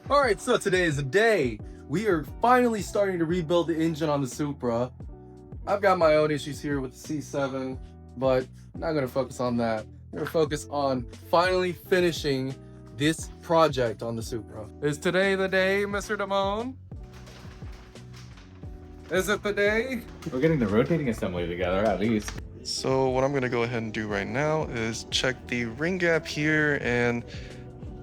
Alright, so today is the day. We are finally starting to rebuild the engine on the Supra. I've got my own issues here with the C7, but I'm not going to focus on that. I'm going to focus on finally finishing this project on the Supra. Is today the day, Mr. Damone? Is it the day? We're getting the rotating assembly together, at least. So what I'm going to go ahead and do right now is check the ring gap here, and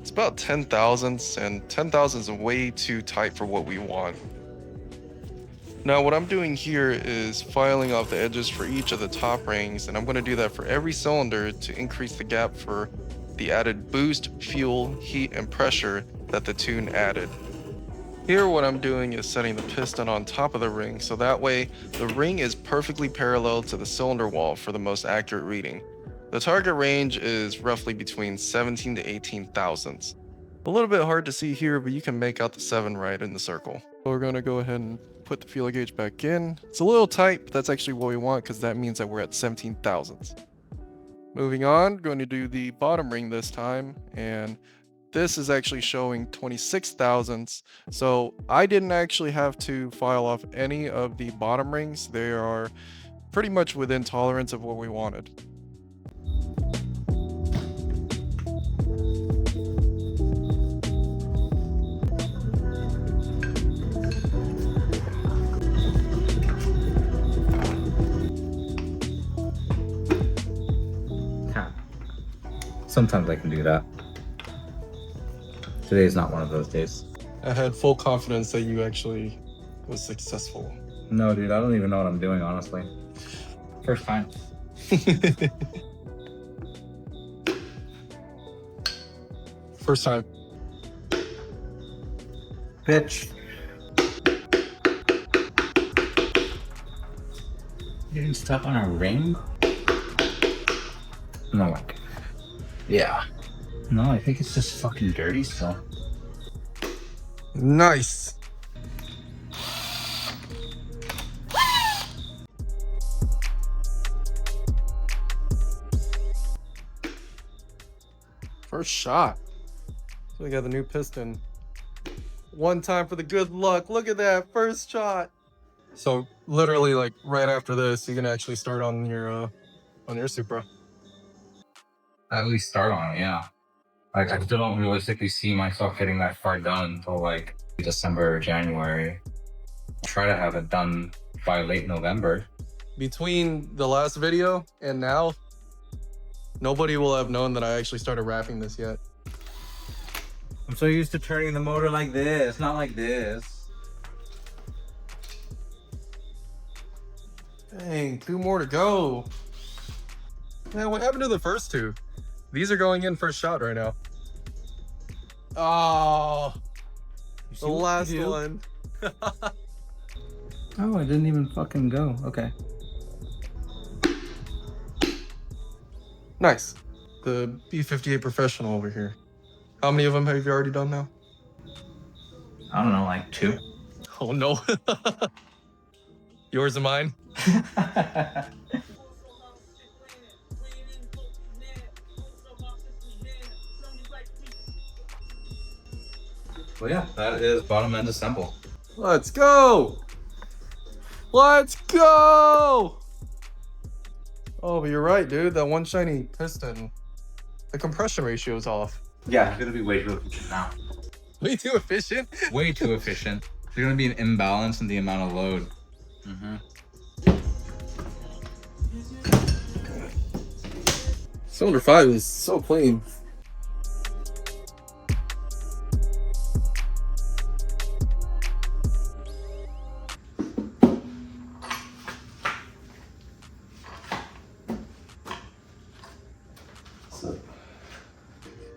it's about 10 thousandths, and 10 thousandths is way too tight for what we want. Now what I'm doing here is filing off the edges for each of the top rings, and I'm going to do that for every cylinder to increase the gap for the added boost, fuel, heat, and pressure that the tune added. Here what I'm doing is setting the piston on top of the ring, so that way the ring is perfectly parallel to the cylinder wall for the most accurate reading. The target range is roughly between 17 to 18 thousandths. A little bit hard to see here, but you can make out the 7 right in the circle. So we're going to go ahead and put the feeler gauge back in. It's a little tight, but that's actually what we want because that means that we're at 17 thousandths. Moving on, going to do the bottom ring this time, and this is actually showing 26 thousandths. So I didn't actually have to file off any of the bottom rings. They are pretty much within tolerance of what we wanted. Sometimes I can do that. Today is not one of those days. I had full confidence that you actually was successful. No, dude, I don't even know what I'm doing, honestly. First time. First time. Bitch. You didn't step on a ring? No, like. Yeah. No, I think it's just fucking dirty still. Nice. First shot. So we got the new piston. One time for the good luck. Look at that first shot. So literally, like right after this, you can actually start on your Supra. At least start on it, yeah. Like, I still don't realistically see myself getting that far done until like December or January. Try to have it done by late November. Between the last video and now, nobody will have known that I actually started wrapping this yet. I'm so used to turning the motor like this, not like this. Dang, 2 more to go. Man, what happened to the first 2? These are going in first shot right now. Oh, the last one. Oh, I didn't even fucking go. Okay. Nice. The B58 Professional over here. How many of them have you already done now? I don't know, like 2. Oh no. Yours and mine? Well, yeah, that is bottom end assemble. Let's go! Let's go! Oh, but you're right, dude. That one shiny piston, the compression ratio is off. Yeah, it's gonna be way too efficient now. Way too efficient? Way too efficient. There's gonna be an imbalance in the amount of load. Cylinder 5 is so clean.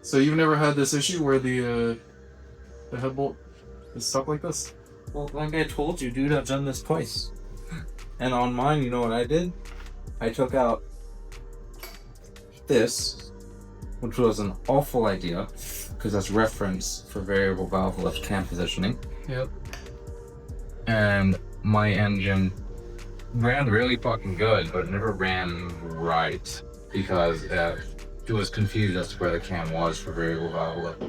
So you've never had this issue where the head bolt is stuck like this? Well, like I told you, dude, I've done this twice. And on mine, you know what I did? I took out this, which was an awful idea, because that's reference for variable valve left cam positioning. Yep. And my engine ran really fucking good, but it never ran right because it was confused as to where the cam was for variable valve lift.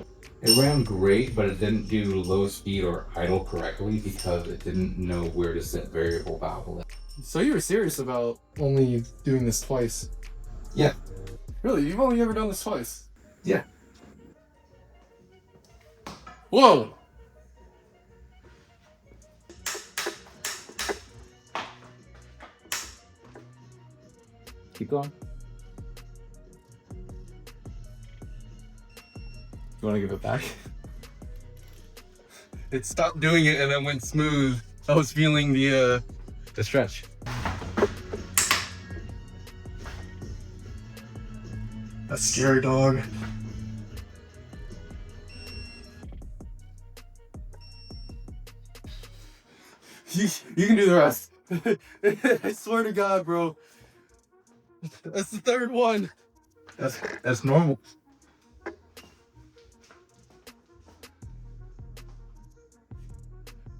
It ran great, but it didn't do low speed or idle correctly because it didn't know where to set variable valve. So you were serious about only doing this twice? Yeah. Really? You've only ever done this twice? Yeah. Whoa! Keep going. You want to give it back? It stopped doing it and then went smooth. I was feeling the stretch. That's scary, dog. You can do the rest. I swear to God, bro. That's the third one. That's normal.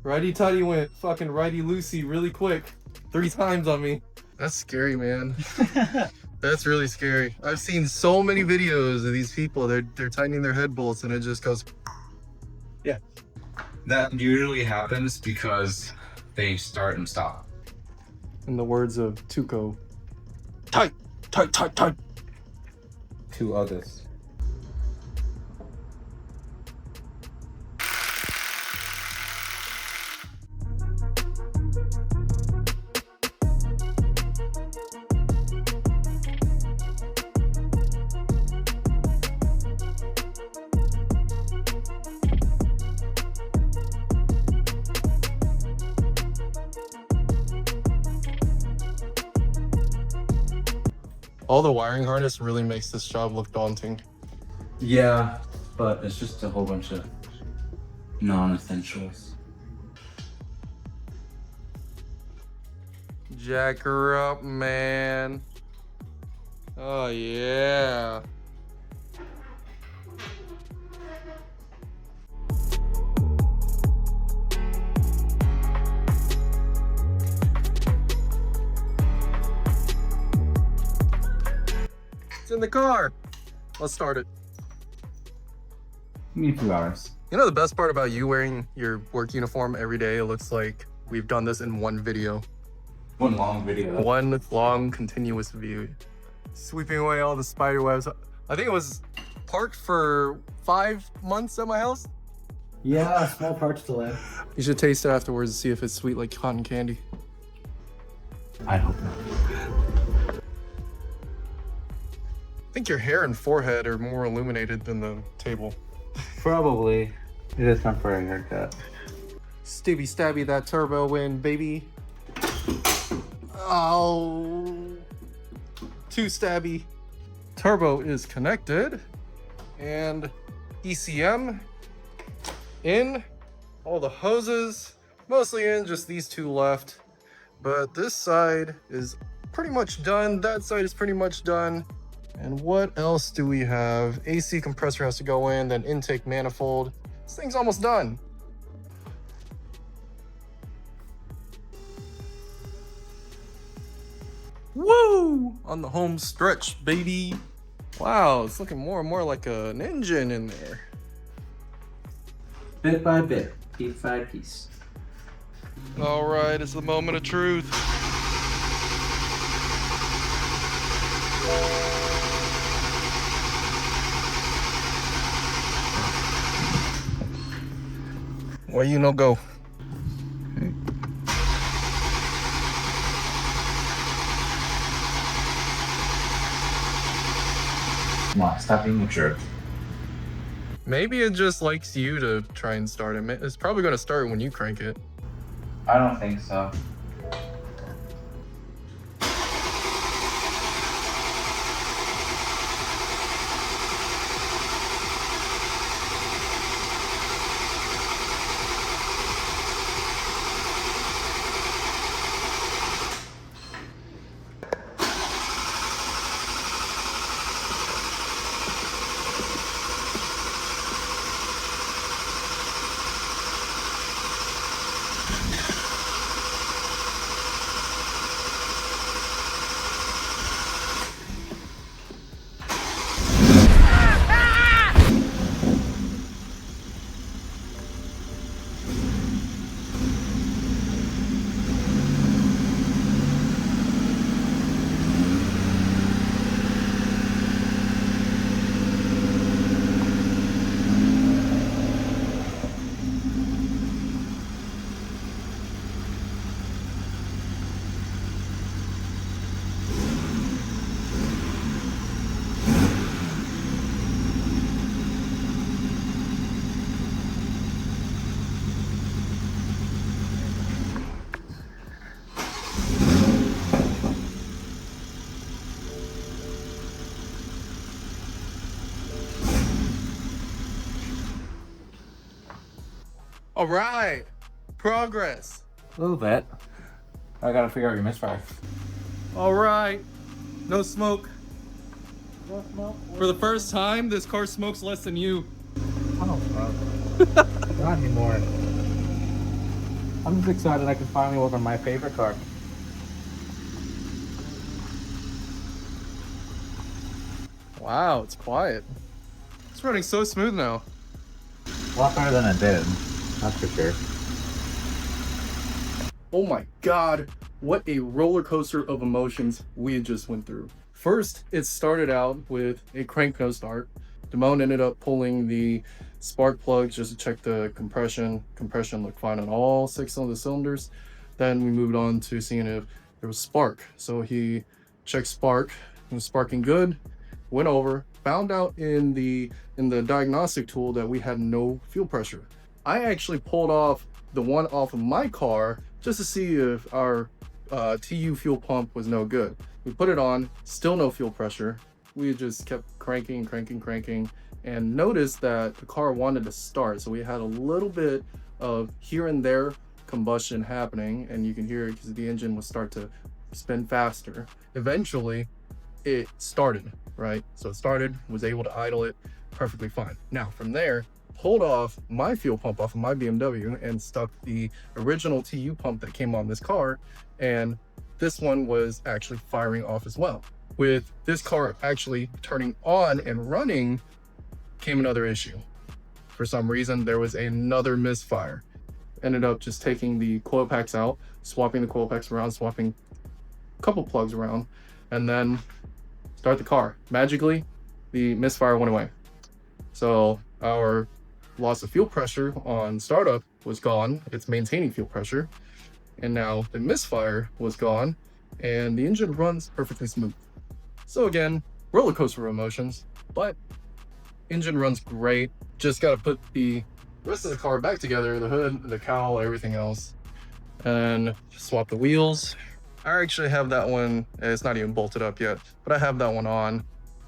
Righty tighty went fucking righty loosey really quick. 3 times on me. That's scary, man. That's really scary. I've seen so many videos of these people. They're tightening their head bolts and it just goes. Yeah. That usually happens because they start and stop. In the words of Tuco, tight, tight, tight, tight. 2 others. All the wiring harness really makes this job look daunting. Yeah, but it's just a whole bunch of non-essentials. Jack her up, man. Oh, yeah. It's in the car. Let's start it. Need 2 hours. You know the best part about you wearing your work uniform every day? It looks like we've done this in one video. One long video. One long continuous view. Sweeping away all the spider webs. I think it was parked for 5 months at my house. Yeah, small parts delay. You should taste it afterwards to see if it's sweet like cotton candy. I hope not. I think your hair and forehead are more illuminated than the table. Probably. It is time for a haircut. Stabby stabby that turbo win, baby. Oh. 2 stabby. Turbo is connected. And ECM in. All the hoses mostly in, just these 2 left. But this side is pretty much done. That side is pretty much done. And what else do we have? AC compressor has to go in, then intake manifold. This thing's almost done. Woo! On the home stretch, baby. Wow, it's looking more and more like an engine in there. Bit by bit, piece by piece. All right, it's the moment of truth. Why you no go? Come on, stop being a jerk. Maybe it just likes you to try and start it. It's probably going to start when you crank it. I don't think so. All right, progress. A little bit. I gotta figure out your misfire. All right, no smoke. For the first time, this car smokes less than you. Oh, not anymore. I'm just excited I can finally work on my favorite car. Wow, it's quiet. It's running so smooth now. A lot better than it did. That's for sure. Oh my God, what a roller coaster of emotions we just went through. First, it started out with a crank no start. Damone ended up pulling the spark plugs just to check the compression. Compression looked fine on all 6 of the cylinders. Then we moved on to seeing if there was spark. So he checked spark, it was sparking good, went over, found out in the diagnostic tool that we had no fuel pressure. I actually pulled off the one off of my car just to see if our TU fuel pump was no good. We put it on, still no fuel pressure. We just kept cranking, and noticed that the car wanted to start. So we had a little bit of here and there combustion happening, and you can hear it because the engine would start to spin faster. Eventually, it started, right? So it started, was able to idle it perfectly fine. Now from there, pulled off my fuel pump off of my BMW and stuck the original TU pump that came on this car, and this one was actually firing off as well. With this car actually turning on and running came another issue. For some reason, there was another misfire. Ended up just taking the coil packs out, swapping the coil packs around, swapping a couple plugs around, and then start the car. Magically, the misfire went away. So our loss of fuel pressure on startup was gone. It's maintaining fuel pressure. And now the misfire was gone and the engine runs perfectly smooth. So again, roller coaster of emotions, but engine runs great. Just got to put the rest of the car back together, the hood, the cowl, everything else, and swap the wheels. I actually have that one, it's not even bolted up yet, but I have that one on.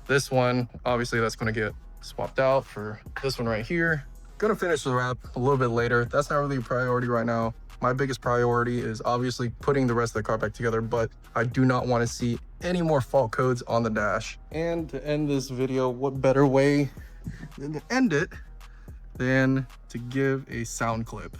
This one, obviously that's going to get swapped out for this one right here. Gonna finish the wrap a little bit later. That's not really a priority right now. My biggest priority is obviously putting the rest of the car back together, but I do not want to see any more fault codes on the dash. And to end this video, what better way than to end it than to give a sound clip.